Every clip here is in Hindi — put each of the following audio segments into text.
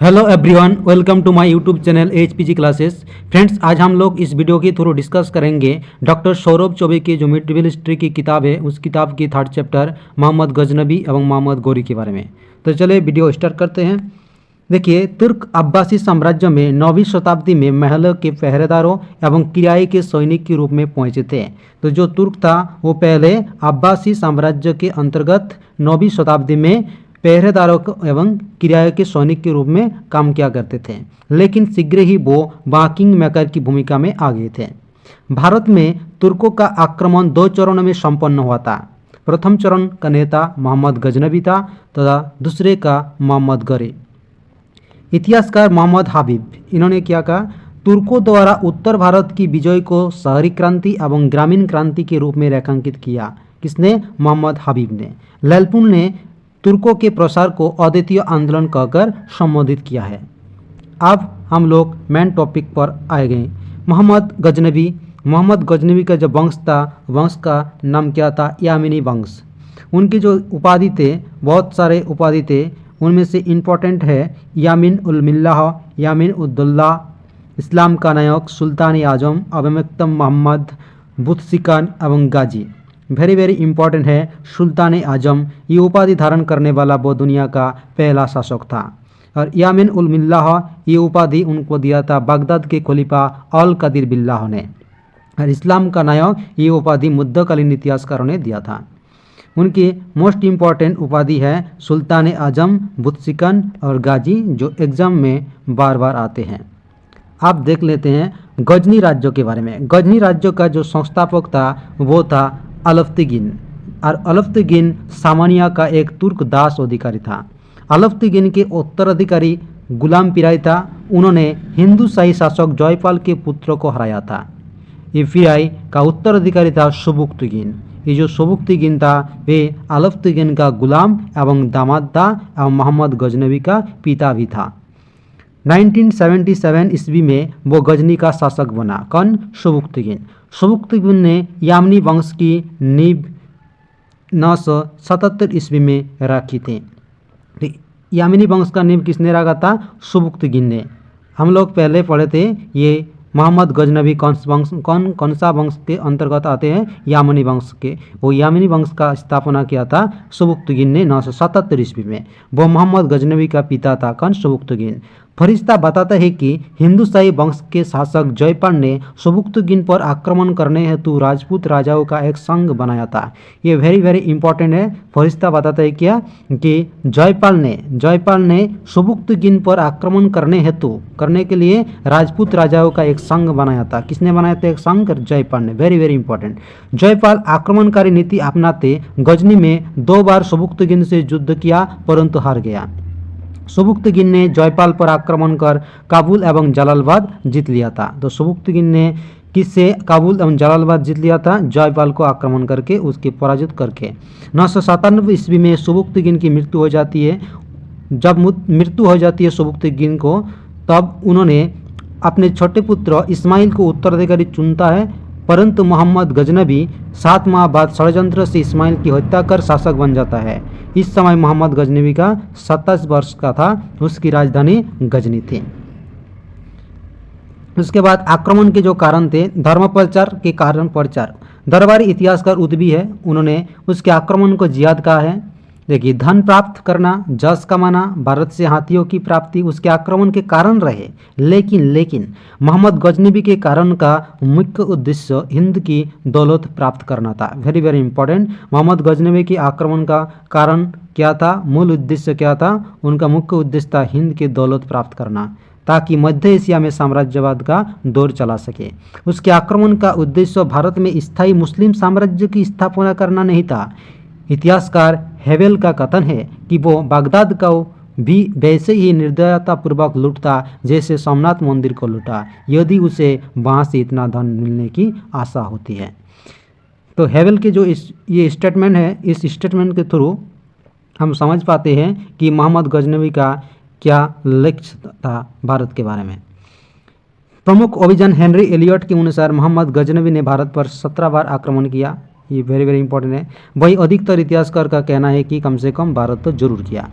Hello everyone, welcome to my YouTube channel HPG classes. Friends, आज हम लोग इस वीडियो के थ्रू डिस्कस करेंगे डॉक्टर सौरभ चौबे की जो मिडिवल हिस्ट्री की किताब है उस किताब की थर्ड चैप्टर मोहम्मद गजनबी एवं मोहम्मद गौरी के बारे में। तो चलिए वीडियो स्टार्ट करते हैं। देखिए, तुर्क अब्बासी साम्राज्य में 9वीं शताब्दी में महलों के पहरेदारों एवं किराए के सैनिक के रूप में पहुंचे थे। तो जो तुर्क था वो पहले अब्बासी साम्राज्य के अंतर्गत 9वीं शताब्दी में पहरेदारों एवं किराए के सैनिक के रूप में काम किया करते थे, लेकिन शीघ्र ही वो किंग मेकर की भूमिका में आ गए थे। भारत में तुर्कों का आक्रमण 2 चरणों में संपन्न हुआ था। प्रथम चरण का नेता मोहम्मद गजनबी था तथा दूसरे का मोहम्मद गौरी। इतिहासकार मोहम्मद हबीब इन्होंने क्या कहा, तुर्कों द्वारा उत्तर भारत की विजय को शहरी क्रांति एवं ग्रामीण क्रांति के रूप में रेखांकित किया। किसने? मोहम्मद हबीब ने। लैलपुल ने तुर्कों के प्रसार को अद्वितीय आंदोलन कहकर संबोधित किया है। अब हम लोग मेन टॉपिक पर आए गए। मोहम्मद गजनबी का जो वंश था, वंश का नाम क्या था? यामिनी वंश। उनकी जो उपाधि थे, बहुत सारे उपाधि थे, उनमें से इम्पोर्टेंट है यामिन उल मिल्लाह, यामिन उद्दौला, इस्लाम का नायक, सुल्तान आजम, अभिमक्तम मोहम्मद, बुतसिकान एवं गाजी। वेरी वेरी इंपॉर्टेंट है सुल्तान आजम। ये उपाधि धारण करने वाला वो दुनिया का पहला शासक था। और यामिन उल मिल्लाह, ये उपाधि उनको दिया था बगदाद के खलीफा अल कदीर बिल्लाह ने। और इस्लाम का नायक, ये उपाधि मध्यकालीन इतिहासकारों ने दिया था। उनकी मोस्ट इम्पॉर्टेंट उपाधि है सुल्तान आजम, बुतसिकन और गाजी, जो एग्जाम में बार बार आते हैं। आप देख लेते हैं गजनी राज्यों के बारे में। गजनी राज्य का जो संस्थापक था वो था अलफ्तिगिन। और अलफ्तिगिन सामानिया का एक तुर्क दास अधिकारी था। अलफ्तिगिन के उत्तराधिकारी गुलाम पिराई था। उन्होंने हिंदू शाही शासक जयपाल के पुत्र को हराया था। ये पिराई का उत्तराधिकारी था सुबुक्तगिन। ये जो सुबुक्तगिन था वे अलफ्तिगिन का गुलाम एवं दामाद था एवं मोहम्मद गजनबी का पिता भी था। 1977 ईस्वी में वो गजनी का शासक बना। कौन? सुबुक्तगिन। सुबुक्तगिन ने यामनी वंश की नींव 977 ईस्वी में रखी थी। यामिनी वंश का नींव किसने रखा था? सुबुक्तगिन ने। हम लोग पहले पढ़े थे ये मोहम्मद गजनबी कौन सा वंश के अंतर्गत आते हैं? यामिनी वंश के। वो यामिनी वंश का स्थापना किया था सुबुक्तगिन ने 977 ईस्वी में। वो मोहम्मद गजनबी का पिता था। कौन? सुबुक्तगिन। फरिश्ता बताता है कि हिंदू शाही वंश के शासक जयपाल ने सुबुक्तगिन पर आक्रमण करने हेतु राजपूत राजाओं का एक संघ बनाया था। ये वेरी वेरी इंपॉर्टेंट है। फरिश्ता बताता है क्या कि जयपाल ने सुबुक्तगिन पर आक्रमण करने के लिए राजपूत राजाओं का एक संघ बनाया था। किसने बनाया था? एक संघ, जयपाल ने। Very very important. जयपाल आक्रमणकारी नीति अपनाते गजनी में 2 बार सुबुक्तगिन से युद्ध किया परंतु हार गया। सुबुक्तगिन ने जयपाल पर आक्रमण कर काबुल एवं जलालाबाद जीत लिया था। तो सुबुक्तगिन ने किससे काबुल एवं जलालाबाद जीत लिया था? जयपाल को आक्रमण करके, उसके पराजित करके। 997 ईस्वी में सुबुक्तगिन की मृत्यु हो जाती है। जब मृत्यु हो जाती है सुबुक्तगिन को, तब उन्होंने अपने छोटे पुत्र इस्माइल को उत्तराधिकारी चुनता है, परंतु मोहम्मद गजनबी 7 माह बाद षड्यंत्र से इस्माइल की हत्या कर शासक बन जाता है। इस समय मोहम्मद गजनबी का 27 वर्ष का था। उसकी राजधानी गजनी थी। उसके बाद आक्रमण के जो कारण थे, धर्म प्रचार के कारण प्रचार। दरबारी इतिहासकार उद्बी है, उन्होंने उसके आक्रमण को जिहाद कहा है। देखिए, धन प्राप्त करना, जस कमाना, भारत से हाथियों की प्राप्ति उसके आक्रमण के कारण रहे। लेकिन मोहम्मद गजनबी के कारण का मुख्य उद्देश्य हिंद की दौलत प्राप्त करना था। Very very important. Mohammad Ghaznavi के आक्रमण का कारण क्या था? मूल उद्देश्य क्या था? उनका मुख्य उद्देश्य था हिंद की दौलत प्राप्त करना, ताकि मध्य एशिया में साम्राज्यवाद का दौर चला सके। उसके आक्रमण का उद्देश्य भारत में स्थायी मुस्लिम साम्राज्य की स्थापना करना नहीं था। इतिहासकार हेवेल का कथन है कि वो बगदाद को भी वैसे ही निर्दयतापूर्वक लूटता जैसे सोमनाथ मंदिर को लूटा, यदि उसे वहाँ से इतना धन मिलने की आशा होती है। तो हेवेल के जो ये स्टेटमेंट है, इस स्टेटमेंट के थ्रू हम समझ पाते हैं कि मोहम्मद गजनबी का क्या लक्ष्य था भारत के बारे में। प्रमुख अभियान हेनरी एलियट के अनुसार मोहम्मद गजनबी ने भारत पर 17 बार आक्रमण किया। ये वेरी वेरी इंपॉर्टेंट है। वही अधिकतर इतिहासकार का कहना है कि कम से कम भारत तो जरूर किया।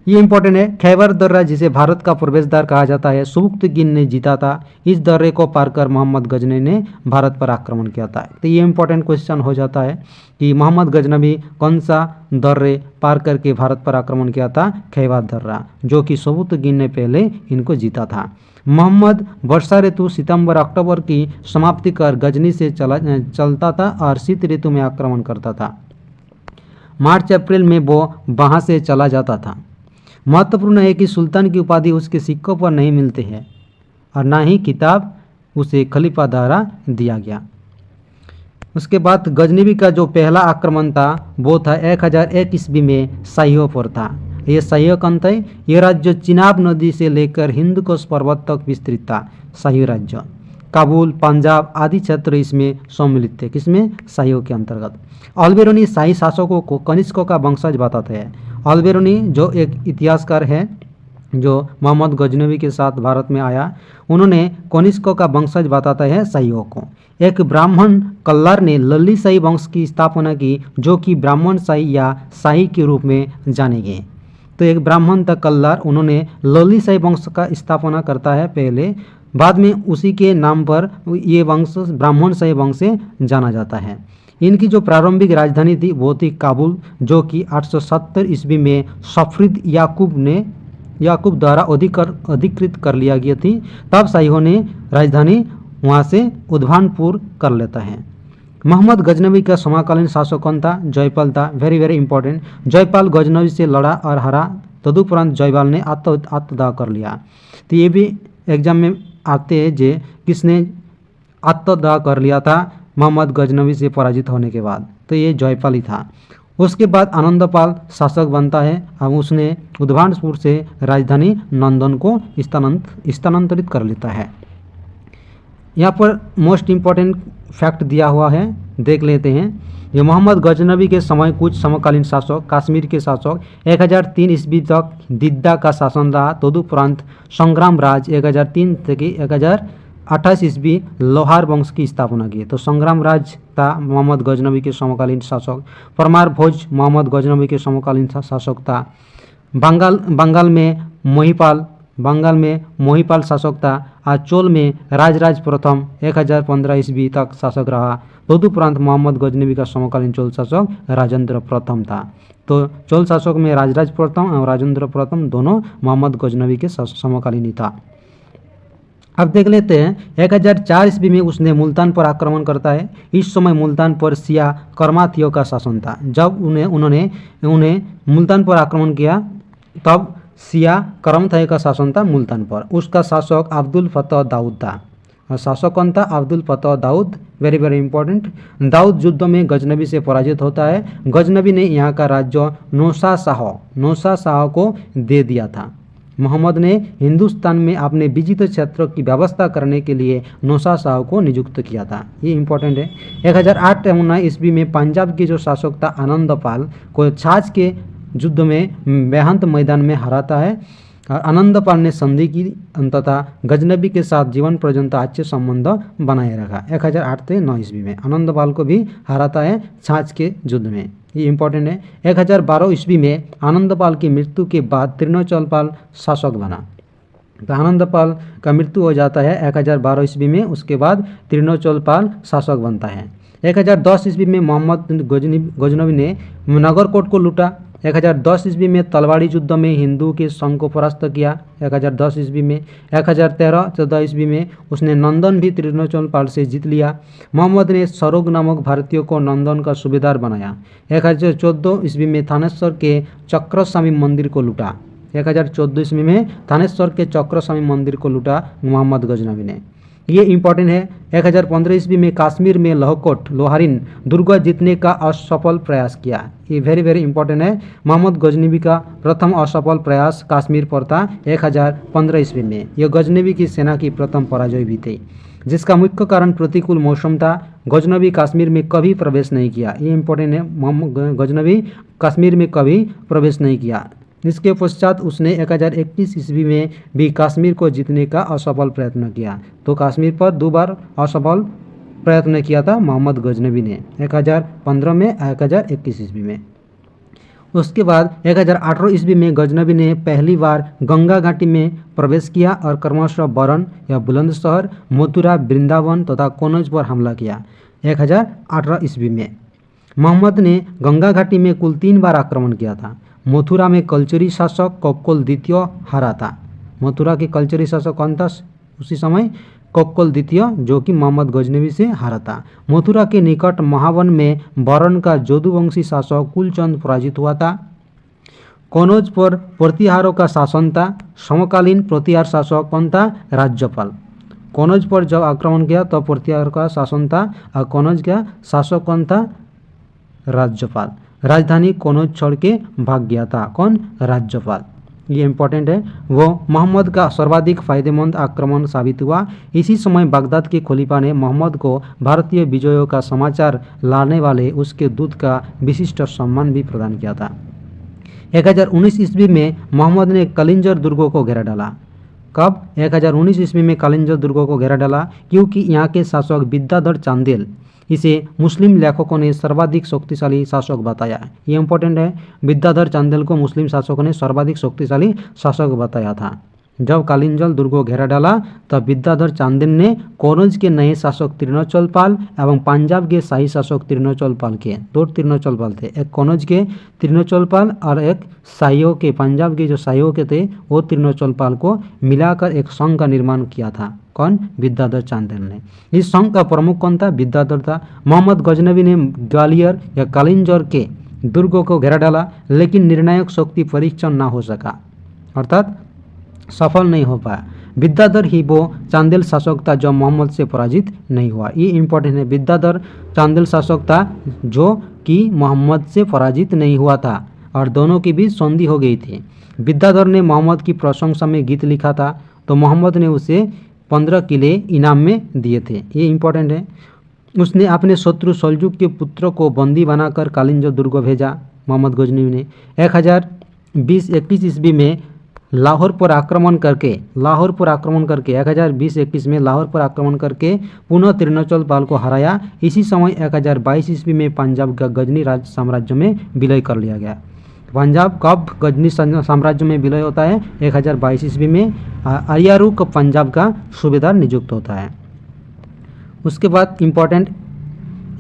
ये इंपॉर्टेंट है। खैबर दर्रा जिसे भारत का प्रवेश द्वार कहा जाता है, सुबुक्तगिन ने जीता था। इस दर्रे को पार कर मोहम्मद गजनवी ने भारत पर आक्रमण किया था। तो ये इंपॉर्टेंट क्वेश्चन हो जाता है कि मोहम्मद गजनवी कौन सा दर्रे पार करके भारत पर आक्रमण किया था? खैबर दर्रा, जो कि सुबुक्तगिन ने पहले इनको जीता था। मोहम्मद वर्षा ऋतु सितंबर अक्टूबर की समाप्ति कर गजनी से चलता था और शीत ऋतु में आक्रमण करता था। मार्च अप्रैल में वो वहाँ से चला जाता था। महत्वपूर्ण है कि सुल्तान की उपाधि उसके सिक्कों पर नहीं मिलते हैं और ना ही किताब उसे खलीफा द्वारा दिया गया। उसके बाद गजनवी का जो पहला आक्रमण था वो था 1001 ईस्वी में शाहियों पर था। ये शाहियों कौन थे? ये राज्य चिनाब नदी से लेकर हिंदकुश पर्वत तक विस्तृत था। शाही राज्य काबुल, पंजाब आदि क्षेत्र इसमें सम्मिलित थे। किसमें? शाहियों के अंतर्गत। अल्बेरुनी शाही शासकों को कनिष्कों का वंशज बताते हैं। अल्बेरुनी जो एक इतिहासकार है जो मोहम्मद गजनवी के साथ भारत में आया, उन्होंने कनिष्कों का वंशज बताता है शाहियों को। एक ब्राह्मण कल्लार ने लल्ली शाही वंश की स्थापना की, जो कि ब्राह्मण शाही या शाही के रूप में जाने गए। तो एक ब्राह्मण था कल्लार, उन्होंने लल्ली शाही वंश का स्थापना करता है पहले, बाद में उसी के नाम पर ये वंश ब्राह्मण शाही वंश से जाना जाता है। इनकी जो प्रारंभिक राजधानी थी वो थी काबुल, जो कि 870 ईस्वी में सफरीद याकूब द्वारा अधिकृत कर लिया गई थी। तब शाहियों ने राजधानी वहाँ से उद्भानपुर कर लेता है। मोहम्मद गजनवी का समकालीन शासक कौन था? जयपाल था। Very very important. Jaipal Ghaznavi से लड़ा और हारा, तदुपरांत जयपाल ने आत्मदाह कर लिया। तो ये भी एग्जाम में आते हैं जे किसने आत्मदाह कर लिया था मोहम्मद गजनवी से पराजित होने के बाद? तो ये जयपाल ही था। उसके बाद आनंदपाल शासक बनता है और उसने उद्भानपुर से राजधानी नंदन को स्थानांतरित कर लेता है। यहाँ पर मोस्ट इम्पॉर्टेंट फैक्ट दिया हुआ है, देख लेते हैं। ये मोहम्मद गजनवी के समय कुछ समकालीन शासक, कश्मीर के शासक 1003 ईस्वी तक दिद्दा का शासन रहा। तदुपरांत संग्राम राज 1003 से 1028 ईस्वी लोहार वंश की स्थापना की। तो संग्राम राज था मोहम्मद गजनवी के समकालीन शासक। परमार भोज मोहम्मद गजनवी के समकालीन शासक था। बंगाल में मोहिपाल शासक था। और चोल में राजराज प्रथम 1015 ईस्वी तक शासक रहा। तदुपरांत मोहम्मद गजनवी का समकालीन चोल शासक राजेंद्र प्रथम था। तो चोल शासक में राजराज प्रथम और राजेंद्र प्रथम दोनों मोहम्मद गजनवी के समकालीन ही था। अब देख लेते हैं 1004 ईस्वी में उसने मुल्तान पर आक्रमण करता है। इस समय मुल्तान पर सिया कर्माथियों का शासन था। जब उन्हें मुल्तान पर आक्रमण किया तब सिया करमथाई का शासन था मुल्तान पर। उसका शासक अब्दुल फतह दाऊद था। और शासक कौन था? Abdul Fateh Daud. Very very important. Daud युद्ध में गजनवी से पराजित होता है। गजनवी ने यहाँ का राज्य नौशा शाह को दे दिया था। मोहम्मद ने हिंदुस्तान में अपने विजित क्षेत्रों की व्यवस्था करने के लिए नौशा शाह को नियुक्त किया था। ये इंपॉर्टेंट है। 1008 ईस्वी में पंजाब के जो शासक था आनंदपाल को छाछ के युद्ध में बेहंत मैदान में हराता है। और आनंदपाल ने संधि की तथा गजनवी के साथ जीवन पर्यंत अच्छे संबंध बनाए रखा। 1008 से 9 ईस्वी में आनंदपाल को भी हराता है छाछ के युद्ध में। ये इंपॉर्टेंट है। 1012 ईस्वी में आनंदपाल की मृत्यु के बाद त्रिनोचलपाल शासक बना। तो आनंदपाल का मृत्यु हो जाता है 1012 ईस्वी में। उसके बाद त्रिनोचलपाल शासक बनता है। 1010 ईस्वी में मोहम्मद गजनवी ने नगरकोट को लूटा। 1010 ईस्वी में तलवाड़ी युद्ध में हिंदू के संघ को परास्त किया। 1010 ईस्वी में 1013-14 ईस्वी में उसने नंदन भी त्रिनोचलपाल से जीत लिया। मोहम्मद ने सरोग नामक भारतीयों को नंदन का सूबेदार बनाया। 1014 ईस्वी में थानेश्वर के चक्रस्वामी मंदिर को लूटा। 1014 ईस्वी में थानेश्वर के चक्रस्वामी मंदिर को लूटा मोहम्मद गजनवी ने। ये इंपॉर्टेंट है। 1015 ईस्वी में कश्मीर में लोहारिन दुर्ग जीतने का असफल प्रयास किया। ये वेरी वेरी इंपॉर्टेंट है। मोहम्मद गजनवी का प्रथम असफल प्रयास कश्मीर पर था 1015 ईस्वी में। यह गजनवी की सेना की प्रथम पराजय भी थी, जिसका मुख्य कारण प्रतिकूल मौसम था। गजनवी कश्मीर में कभी प्रवेश नहीं किया। ये इंपॉर्टेंट है। मोहम्मद गजनवी कश्मीर में कभी प्रवेश नहीं किया। इसके पश्चात उसने 1021 ईस्वी में भी कश्मीर को जीतने का असफल प्रयत्न किया। तो कश्मीर पर 2 बार असफल प्रयत्न किया था मोहम्मद गजनवी ने, 1015 में 1021 ईस्वी में। उसके बाद 1018 ईस्वी में गजनबी ने पहली बार गंगा घाटी में प्रवेश किया और क्रमशः बरन या बुलंदशहर, मथुरा, वृंदावन तथा कनौज पर हमला किया। 1018 ईस्वी में मोहम्मद ने गंगा घाटी में कुल 3 बार आक्रमण किया था। मथुरा में कलचरी शासक कोक्कोल द्वितीय हारा था। मथुरा के कलचरी शासक कौन था उसी समय? कोक्कोल द्वितीय, जो कि मोहम्मद गजनबी से हारा था। मथुरा के निकट महावन में बरन का जोदुवंशी शासक कुलचंद पराजित हुआ था। कनौज पर प्रतिहारों का शासन था। समकालीन प्रतिहार शासक कौन था? राज्यपाल। कनौज पर जब आक्रमण किया तो प्रतिहार का शासन था और कनौज का शासक कौन था? राज्यपाल। राजधानी कनौज छोड़ के भाग गया था। कौन? राज्यपाल। ये इम्पोर्टेंट है। वो मोहम्मद का सर्वाधिक फायदेमंद आक्रमण साबित हुआ। इसी समय बगदाद के खलीफा ने मोहम्मद को भारतीय विजयों का समाचार लाने वाले उसके दूत का विशिष्ट सम्मान भी प्रदान किया था। 1019 ईस्वी में मोहम्मद ने कलिंजर दुर्गों को घेरा डाला। कब? 1019 ईस्वी में कलिंजर दुर्गों को घेरा डाला क्योंकि यहाँ के शासक विद्याधर चांदेल इसे मुस्लिम लेखकों ने सर्वाधिक शक्तिशाली शासक बताया। ये इंपॉर्टेंट है। विद्याधर चांदेल को मुस्लिम शासकों ने सर्वाधिक शक्तिशाली शासक बताया था। जब कलिंजर दुर्ग को घेरा डाला तब विद्याधर चांदेल ने कनौज के नए शासक त्रिनोचलपाल एवं पंजाब के शाही शासक त्रिनोचलपाल के, 2 त्रिनोचलपाल थे, एक कनौज के त्रिनोचलपाल और एक शाहियों के, पंजाब के जो शाहियों के थे वो त्रिनोचलपाल को मिलाकर एक संघ का निर्माण किया था। कौन? विद्याधर चांदेल ने। इस संघ का प्रमुख कौन था? विद्याधर था। मोहम्मद गजनबी ने ग्वालियर या कलिंजर के दुर्गों को घेरा डाला लेकिन निर्णायक शक्ति परीक्षण ना हो सका, अर्थात सफल नहीं हो पाया। विद्याधर ही वो चांदेल शासक था जो मोहम्मद से पराजित नहीं हुआ। ये इंपॉर्टेंट है। विद्याधर चांदेल शासक था जो कि मोहम्मद से पराजित नहीं हुआ था और दोनों के बीच संधि हो गई थी। विद्याधर ने मोहम्मद की प्रशंसा में गीत लिखा था तो मोहम्मद ने उसे 15 किले इनाम में दिए थे। ये इंपॉर्टेंट है। उसने अपने शत्रु सल्जुक के पुत्र को बंदी बनाकर कलिंजर दुर्ग भेजा। मोहम्मद गजनबी ने 1020-21 ईस्वी में लाहौर पर आक्रमण करके 1020-21 में लाहौर पर आक्रमण करके पुनः त्रिनोचलपाल को हराया। इसी समय 1022 ईस्वी में पंजाब का गजनी राज साम्राज्य में विलय कर लिया गया। पंजाब कब गजनी साम्राज्य में विलय होता है? 1022 ईस्वी में अरियारुक पंजाब का सूबेदार नियुक्त होता है। उसके बाद इम्पोर्टेंट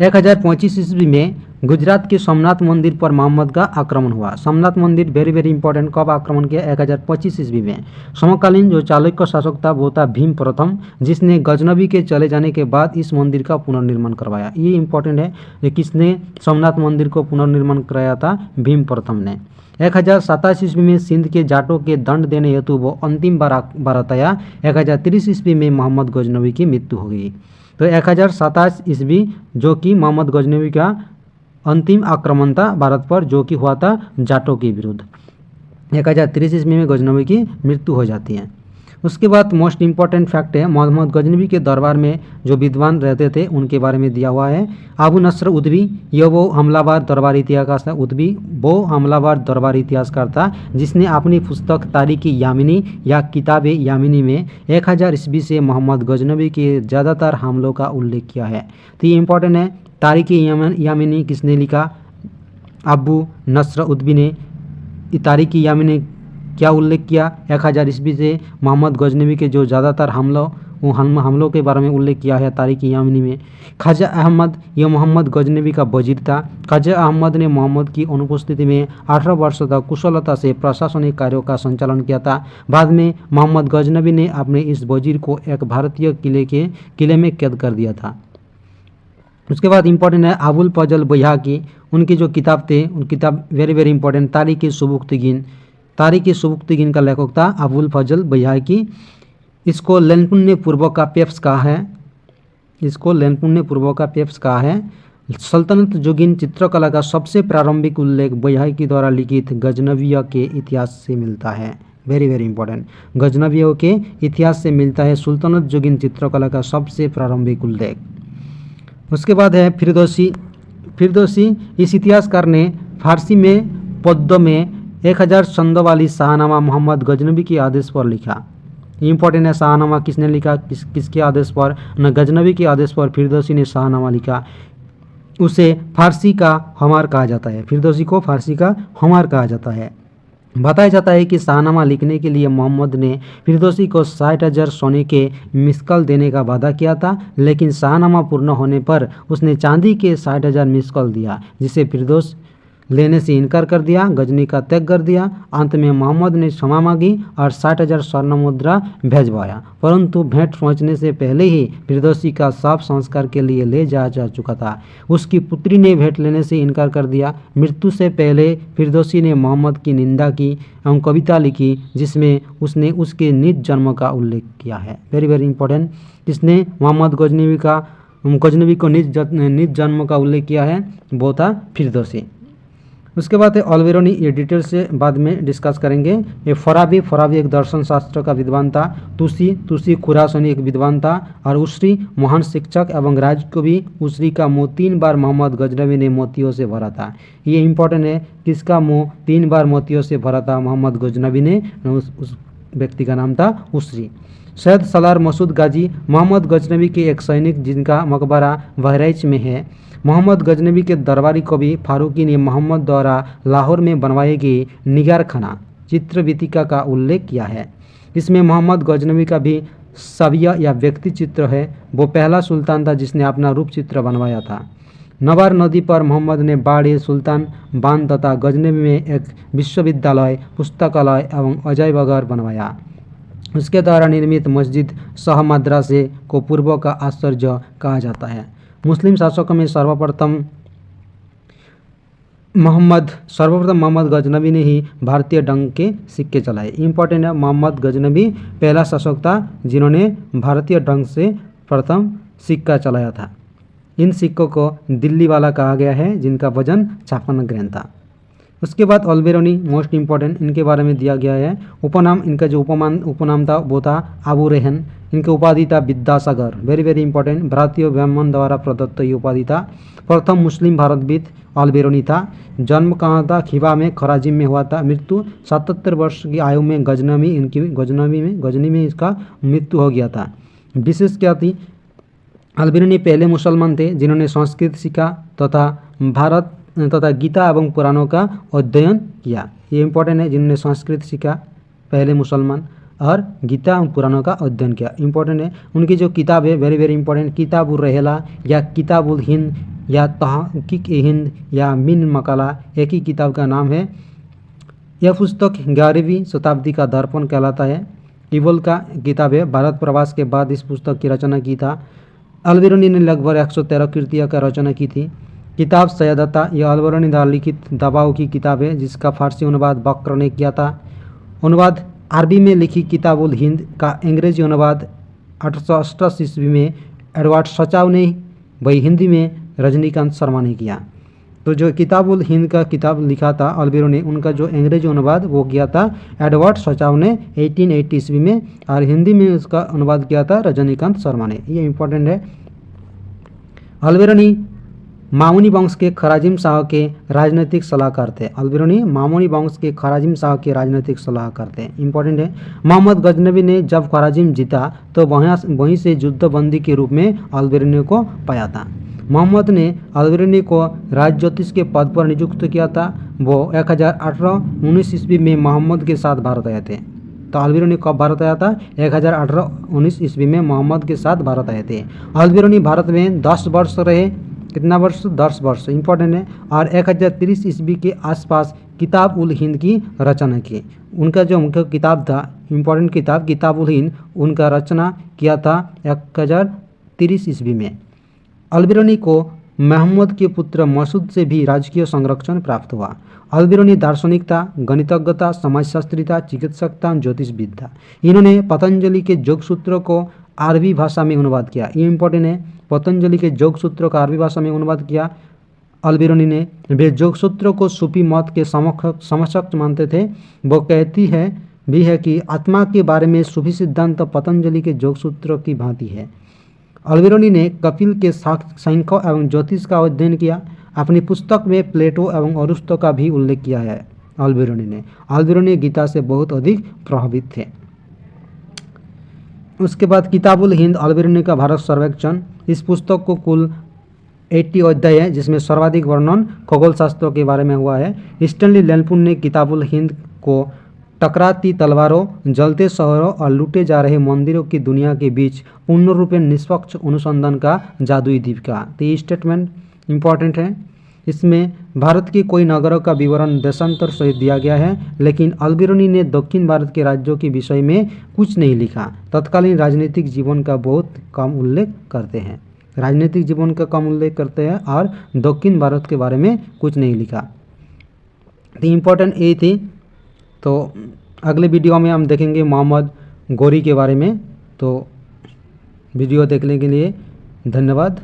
1025 ईस्वी में गुजरात के सोमनाथ मंदिर पर मोहम्मद का आक्रमण हुआ। सोमनाथ मंदिर वेरी वेरी इंपॉर्टेंट। कब आक्रमण किया? 1025 ईस्वी में। समकालीन जो चालुक्य शासक था वो था भीम प्रथम, जिसने गजनबी के चले जाने के बाद इस मंदिर का पुनर्निर्माण करवाया। ये इंपॉर्टेंट है कि किसने सोमनाथ मंदिर को पुनर्निर्माण कराया था? भीम प्रथम ने। 1027 ईस्वी में सिंध के जाटों के दंड देने हेतु वो अंतिम बारात आया। 1030 ईस्वी में मोहम्मद गजनबी की मृत्यु हो गई। तो 1027 ईस्वी जो कि मोहम्मद गजनबी का अंतिम आक्रमण था भारत पर, जो कि हुआ था जाटों के विरुद्ध। 1030 ईस्वी में गजनबी की मृत्यु हो जाती है। उसके बाद मोस्ट इम्पॉर्टेंट फैक्ट है मोहम्मद गजनबी के दरबार में जो विद्वान रहते थे उनके बारे में दिया हुआ है। अबू नस्र उद्वी, यह वो हमलावर दरबार इतिहासकार था। उद्वी वो हमलावर दरबार इतिहासकार था जिसने अपनी पुस्तक तारीख यामिनी या किताब यामिनी में 1000 ईस्वी से मोहम्मद गजनबी के ज़्यादातर हमलों का उल्लेख किया है। तो ये इंपॉर्टेंट है। तारीख यामिनी किसने लिखा? अबू नस्र उद्वी ने। तारीख यामिनी क्या उल्लेख किया? 1000 ईस्वी से मोहम्मद गजनबी के जो ज़्यादातर हमलों के बारे में उल्लेख किया है तारीख यामिनी में। ख्वाजा अहमद, यह मोहम्मद गजनबी का वजीर था। ख्वाजा अहमद ने मोहम्मद की अनुपस्थिति में 18 वर्ष तक कुशलता से प्रशासनिक कार्यों का संचालन किया था। बाद में मोहम्मद गजनबी ने अपने इस वजीर को एक भारतीय किले में कैद कर दिया था। उसके बाद इंपॉर्टेंट है अबुल फजल बैहाकी, उनकी जो किताब थे उन किताब वेरी वेरी इंपॉर्टेंट। तारीख सुबुक्तगीन, तारीख सुबुक्तगीन का लेखक था अबुल फजल बैहाकी। इसको लैनपुण्य पूर्व का पेप्स कहा है। इसको लैनपुण्य पूर्व का पेप्स कहा है। सल्तनत जुगीन चित्रकला का सबसे प्रारंभिक उल्लेख बैहाकी द्वारा लिखित गजनविया के इतिहास से मिलता है। Very very important. गजनवियों के इतिहास से मिलता है सुल्तनत जुगीन चित्रकला का सबसे प्रारंभिक उल्लेख। उसके बाद है फिरदौसी। इस इतिहासकार ने फारसी में पद्य में 1000 छंदों वाली शाहनामा मोहम्मद गजनबी के आदेश पर लिखा। इंपॉर्टेंट है। शाहनामा किसने लिखा? किसके आदेश पर? न गजनबी के आदेश पर फिरदौसी ने शाहनामा लिखा। उसे फारसी का हमार कहा जाता है। फिरदौसी को फारसी का हमार कहा जाता है। बताया जाता है कि शाहनामा लिखने के लिए मोहम्मद ने फिरदौसी को 60,000 सोने के मिस्कल देने का वादा किया था, लेकिन शाहनामा पूर्ण होने पर उसने चांदी के 60,000 मिस्कल दिया, जिसे फिरदौस लेने से इनकार कर दिया, गजनी का त्याग कर दिया। अंत में मोहम्मद ने क्षमा मांगी और 60,000 स्वर्ण मुद्रा भेजवाया, परंतु भेंट पहुंचने से पहले ही फिरदौसी का शव संस्कार के लिए ले जाया जा चुका था। उसकी पुत्री ने भेंट लेने से इनकार कर दिया। मृत्यु से पहले फिरदौसी ने मोहम्मद की निंदा की एवं कविता लिखी, जिसमें उसने उसके निज जन्म का उल्लेख किया है। वेरी वेरी इंपॉर्टेंट, किसने मोहम्मद गजनवी को निज जन्म का उल्लेख किया है, वो था फिरदौसी। उसके बाद ऑल्बेरोनी, ये डिटेल से बाद में डिस्कस करेंगे। ये फराबी एक दर्शन शास्त्र का विद्वान था। तुसी खुरासनी एक विद्वान था। और उसरी महान शिक्षक एवं राजकवि उसरी का मुँह 3 बार मोहम्मद गजनवी ने मोतियों से भरा था। ये इंपॉर्टेंट है, किसका मुँह 3 बार मोतियों से भरा था? मोहम्मद गजनवी ने। उस व्यक्ति का नाम था उसरी। सैयद सलार मसूद गाजी मोहम्मद गजनवी के एक सैनिक, जिनका मकबरा बहराइच में है। मोहम्मद गजनवी के दरबारी कवि फारूकी ने मोहम्मद द्वारा लाहौर में बनवाई गई निगार खाना चित्रवितिका का उल्लेख किया है। इसमें मोहम्मद गजनवी का भी सविया या व्यक्ति चित्र है। वो पहला सुल्तान था जिसने अपना रूप चित्र बनवाया था। नवार नदी पर मोहम्मद ने बाड़ी सुल्तान बांध तथा गजनवी में एक विश्वविद्यालय, पुस्तकालय एवं अजायबघर बनवाया। उसके द्वारा निर्मित मस्जिद शाह मद्रासे को पूर्व का आश्चर्य कहा जाता है। मुस्लिम शासकों में सर्वप्रथम मोहम्मद गजनवी ने ही भारतीय ढंग के सिक्के चलाए। इंपॉर्टेंट है, मोहम्मद गजनवी पहला शासक था जिन्होंने भारतीय ढंग से प्रथम सिक्का चलाया था। इन सिक्कों को दिल्ली वाला कहा गया है, जिनका वजन 56 ग्राम था। उसके बाद ऑल्बेरोनी, मोस्ट इंपॉर्टेंट, इनके बारे में दिया गया है। उपनाम, इनका जो उपनाम था वो था अबू रेहन। इनके उपाधि था विद्यासागर। वेरी वेरी इंपॉर्टेंट, भारतीय ब्राह्मण द्वारा प्रदत्त ये उपाधि था। प्रथम मुस्लिम भारतविद ऑल्बेरोनी था। जन्म कहाँ था? खिवा में, खराजिम में हुआ था। मृत्यु 77 वर्ष की आयु में गजनी में इसका मृत्यु हो गया था। विशेष क्या थी? ऑल्बेरोनी पहले मुसलमान थे जिन्होंने संस्कृत सीखा तथा भारत तथा गीता एवं पुराणों का अध्ययन किया। ये इंपॉर्टेंट है, जिन्होंने संस्कृत सीखा, पहले मुसलमान, और गीता एवं पुराणों का अध्ययन किया। इंपॉर्टेंट है, उनकी जो किताब है वेरी वेरी इंपॉर्टेंट, किताबुल रहेला या किताबुल हिंद या तहकीक हिंद या मिन मकाला, एक ही किताब का नाम है। यह पुस्तक 11वीं शताब्दी का दर्पण कहलाता है। इवोल का किताब है। भारत प्रवास के बाद इस पुस्तक की रचना की था। ऑल्बेरोनी ने लगभग 113 कृतियों का रचना की थी। किताब सैयदता, यह ऑल्बेरोनी द्वारा लिखित दवाओं की किताब है, जिसका फारसी अनुवाद बकर ने किया था। अनुवाद अरबी में लिखी किताबुल हिंद का अंग्रेजी अनुवाद 1888 ईस्वी में एडवर्ड सचाव ने, वही हिंदी में रजनीकांत शर्मा ने किया। तो जो किताबुल हिंद का किताब लिखा था ऑल्बेरो ने, उनका जो अंग्रेजी अनुवाद वो किया था एडवर्ड सचाव ने 1880 ईस्वी में, और हिंदी में उसका अनुवाद किया था रजनीकांत शर्मा ने। ये इंपॉर्टेंट है। ऑल्बेरोनी मामूनी वंश के खराजिम शाह के राजनीतिक सलाहकार थे। ऑल्बेरोनी मामूनी वंश के खराजिम शाह के राजनीतिक सलाहकार थे। इंपॉर्टेंट है। मोहम्मद गजनवी ने जब खराजिम जीता तो वहीं से युद्धबंदी के रूप में ऑल्बेरोनी को पाया था। मोहम्मद ने ऑल्बेरोनी को राज ज्योतिष के पद पर नियुक्त किया था। वो 1018-19 ईस्वी में मोहम्मद के साथ भारत आए थे। तो ऑल्बेरोनी कब भारत आया था? 1018-19 ईस्वी में मोहम्मद के साथ भारत आए थे। ऑल्बेरोनी भारत में 10 वर्ष रहे। कितना वर्ष? 10 वर्ष। इंपॉर्टेंट है। और 1030 ईस्वी के आसपास किताब उल हिंद की रचना की। उनका जो मुख्य किताब था, इंपॉर्टेंट किताब किताब उल हिंद, उनका रचना किया था 1030 ईस्वी में। ऑल्बेरोनी को मोहम्मद के पुत्र मसूद से भी राजकीय संरक्षण प्राप्त हुआ। ऑल्बेरोनी दार्शनिक था, गणितज्ञ था, समाजशास्त्री था, चिकित्सक था, ज्योतिषविद था। इन्होंने पतंजलि के योग सूत्रों को अरबी भाषा में अनुवाद किया। ये इंपॉर्टेंट है। पतंजलि के योग सूत्रों का अरबी भाषा में अनुवाद किया ऑल्बेरोनी ने। वे योग सूत्रों को सूफी मत के समकक्ष मानते थे। वो कहती है कि आत्मा के बारे में सूफी सिद्धांत पतंजलि के योग सूत्रों की भांति है। ऑल्बेरोनी ने कपिल के सांख्य एवं ज्योतिष का अध्ययन किया। अपनी पुस्तक में प्लेटो एवं अरिस्टो का भी उल्लेख किया है ऑल्बेरोनी गीता से बहुत अधिक प्रभावित थे। उसके बाद किताबुल हिंद ऑल्बेरोनी का भारत सर्वेक्षण। इस पुस्तक को कुल 80 अध्याय है जिसमें सर्वाधिक वर्णन खगोल शास्त्रों के बारे में हुआ है। स्टैनली लेल्पुन ने किताबुल हिंद को टकराती तलवारों, जलते शहरों और लूटे जा रहे मंदिरों की दुनिया के बीच पूर्ण रूप में निष्पक्ष अनुसंधान का जादुई द्वीप कहा। तो ये स्टेटमेंट इम्पॉर्टेंट है। इसमें भारत के कई नगरों का विवरण देशांतर सहित दिया गया है, लेकिन अल्बेरुनी ने दक्षिण भारत के राज्यों के विषय में कुछ नहीं लिखा। तत्कालीन राजनीतिक जीवन का बहुत कम उल्लेख करते हैं, राजनीतिक जीवन का कम उल्लेख करते हैं और दक्षिण भारत के बारे में कुछ नहीं लिखा। तो इम्पोर्टेंट यही थी। तो अगले वीडियो में हम देखेंगे मोहम्मद गौरी के बारे में। तो वीडियो देखने के लिए धन्यवाद।